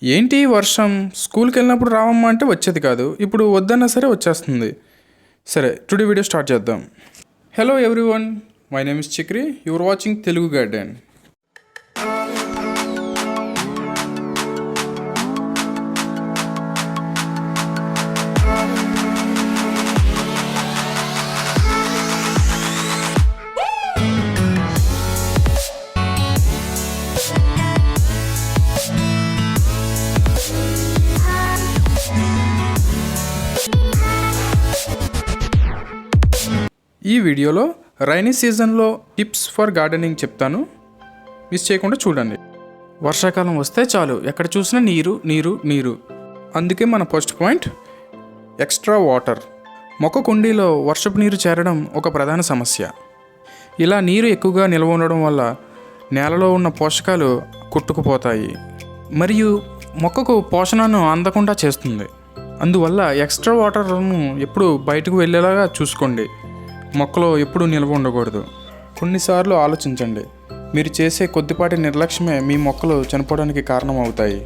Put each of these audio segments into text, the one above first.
ఏంటి వర్షం స్కూల్కి వెళ్ళినప్పుడు రావమ్మా అంటే వచ్చేది కాదు, ఇప్పుడు వద్దన్నా సరే వచ్చేస్తుంది. సరే టుడే వీడియో స్టార్ట్ చేద్దాం. Hello everyone, my name is Chakri, your watching Telugu garden. ఈ వీడియోలో రైనీ సీజన్లో టిప్స్ ఫర్ గార్డెనింగ్ చెప్తాను, మిస్ చేయకుండా చూడండి. వర్షాకాలం వస్తే చాలు, ఎక్కడ చూసినా నీరు నీరు నీరు. అందుకే మన ఫస్ట్ పాయింట్ ఎక్స్ట్రా వాటర్. మొక్క కుండీలో వర్షపు నీరు చేరడం ఒక ప్రధాన సమస్య. ఇలా నీరు ఎక్కువగా నిల్వ ఉండడం వల్ల నేలలో ఉన్న పోషకాలు కొట్టుకుపోతాయి మరియు మొక్కకు పోషణను అందకుండా చేస్తుంది. అందువల్ల ఎక్స్ట్రా వాటర్ను ఎప్పుడు బయటకు వెళ్ళేలాగా చూసుకోండి. మొక్కలో ఎప్పుడూ నిల్వ ఉండకూడదు. కొన్నిసార్లు ఆలోచించండి, మీరు చేసే కొద్దిపాటి నిర్లక్ష్యమే మీ మొక్కలు చనిపోవడానికి కారణం అవుతాయి.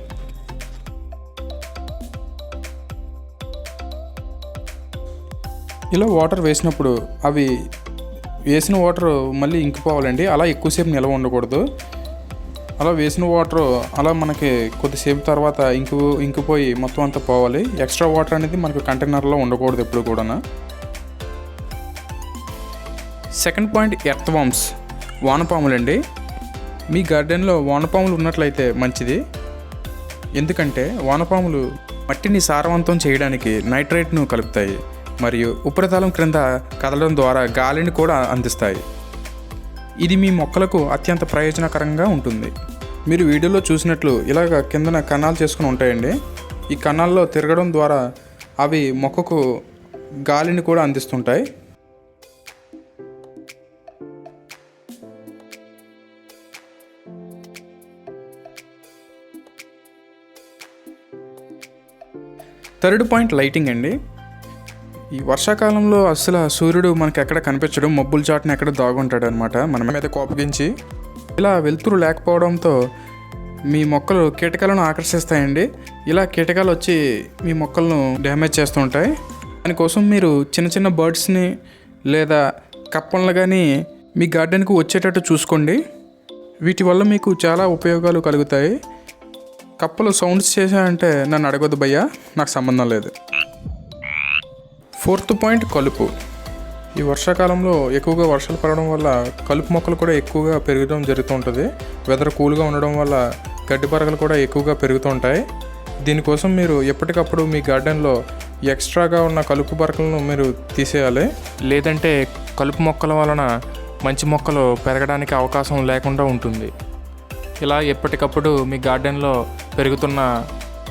ఇలా వాటర్ వేసినప్పుడు అవి వేసిన వాటర్ మళ్ళీ ఇంకిపోవాలండి. అలా ఎక్కువసేపు నిల్వ ఉండకూడదు. అలా వేసిన వాటర్ అలా మనకి కొద్దిసేపు తర్వాత ఇంకిపోయి మొత్తం అంతా పోవాలి. ఎక్స్ట్రా వాటర్ అనేది మనకు కంటైనర్లో ఉండకూడదు ఎప్పుడు కూడా. సెకండ్ పాయింట్ ఎర్త్ వామ్స్, వానపాములండి. మీ గార్డెన్లో వానపాములు ఉన్నట్లయితే మంచిది. ఎందుకంటే వానపాములు మట్టిని సారవంతం చేయడానికి నైట్రేట్ను కలుపుతాయి మరియు ఉపరితలం క్రింద కదలడం ద్వారా గాలిని కూడా అందిస్తాయి. ఇది మీ మొక్కలకు అత్యంత ప్రయోజనకరంగా ఉంటుంది. మీరు వీడియోలో చూసినట్లు ఇలాగ కిందన కన్నాలు చేసుకుని ఉంటాయండి. ఈ కన్నాల్లో తిరగడం ద్వారా అవి మొక్కకు గాలిని కూడా అందిస్తుంటాయి. థర్డ్ పాయింట్ లైటింగ్ అండి. ఈ వర్షాకాలంలో అసలు సూర్యుడు మనకి ఎక్కడ కనిపించడం, మబ్బుల చాటున ఎక్కడ దాగుంటాడు అనమాట మన మీద కోపగించి. ఇలా వెలుతురు లేకపోవడంతో మీ మొక్కలు కీటకాలను ఆకర్షిస్తాయండి. ఇలా కీటకాలు వచ్చి మీ మొక్కలను డ్యామేజ్ చేస్తూ ఉంటాయి. దానికోసం మీరు చిన్న చిన్న బర్డ్స్ని లేదా కప్పలను కానీ మీ గార్డెన్కు వచ్చేటట్టు చూసుకోండి. వీటి వల్ల మీకు చాలా ఉపయోగాలు కలుగుతాయి. కప్పలు సౌండ్స్ చేశాయంటే నన్ను అడగొద్దు భయ్యా, నాకు సంబంధం లేదు. ఫోర్త్ పాయింట్ కలుపు. ఈ వర్షాకాలంలో ఎక్కువగా వర్షాలు పడడం వల్ల కలుపు మొక్కలు కూడా ఎక్కువగా పెరగడం జరుగుతూ ఉంటుంది. వెదర్ కూల్గా ఉండడం వల్ల గడ్డి పరగలు కూడా ఎక్కువగా పెరుగుతూ ఉంటాయి. దీనికోసం మీరు ఎప్పటికప్పుడు మీ గార్డెన్లో ఎక్స్ట్రాగా ఉన్న కలుపు పరకలను మీరు తీసేయాలి. లేదంటే కలుపు మొక్కల వలన మంచి మొక్కలు పెరగడానికి అవకాశం లేకుండా ఉంటుంది. ఇలా ఎప్పటికప్పుడు మీ గార్డెన్లో పెరుగుతున్న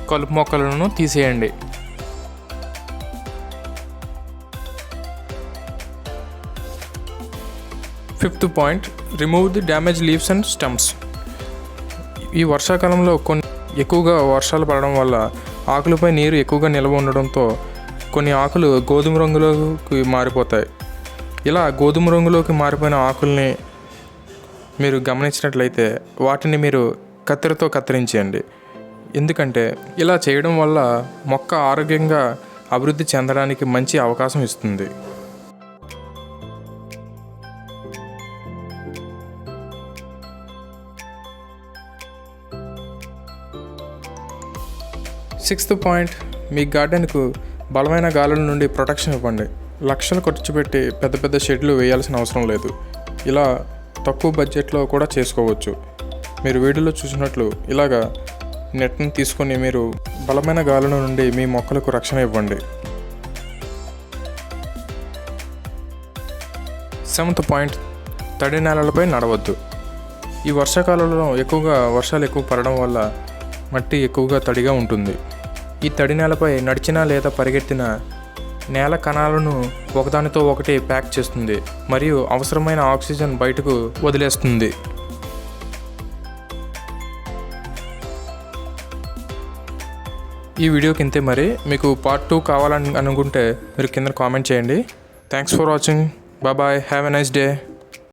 కలుపు మొక్కలను తీసేయండి. Fifth point remove the damage leaves and stems. ఈ వర్షాకాలంలో ఎక్కువగా వర్షాలు పడడం వల్ల ఆకులపై నీరు ఎక్కువగా నిల్వ ఉండడంతో కొన్ని ఆకులు గోధుమ రంగులోకి మారిపోతాయి. ఇలా గోధుమ రంగులోకి మారిపోయిన ఆకుల్ని మీరు గమనించినట్లయితే వాటిని మీరు కత్తెరతో కత్తిరించేయండి. ఎందుకంటే ఇలా చేయడం వల్ల మొక్క ఆరోగ్యంగా అభివృద్ధి చెందడానికి మంచి అవకాశం ఇస్తుంది. సిక్స్త్ పాయింట్, మీ గార్డెన్కు బలమైన గాలుల నుండి ప్రొటెక్షన్ ఇవ్వండి. లక్షలు ఖర్చు పెట్టి పెద్ద పెద్ద షెడ్లు వేయాల్సిన అవసరం లేదు. ఇలా తక్కువ బడ్జెట్లో కూడా చేసుకోవచ్చు. మీరు వీడియోలో చూసినట్లు ఇలాగా నెట్ని తీసుకొని మీరు బలమైన గాలుల నుండి మీ మొక్కలకు రక్షణ ఇవ్వండి. సెవెంత్ పాయింట్, తడి నేలలపై నడవద్దు. ఈ వర్షాకాలంలో ఎక్కువగా వర్షాలు ఎక్కువ పడడం వల్ల మట్టి ఎక్కువగా తడిగా ఉంటుంది. ఈ తడి నేలపై నడిచినా లేదా పరిగెత్తిన నేల కణాలను ఒకదానితో ఒకటి ప్యాక్ చేస్తుంది మరియు అవసరమైన ఆక్సిజన్ బయటకు వదిలేస్తుంది. ఈ వీడియోకి ఇంతే. మరి మీకు పార్ట్ 2 కావాలని అనుకుంటే మీరు కింద కామెంట్ చేయండి. Thanks for watching. Bye bye, have a nice day.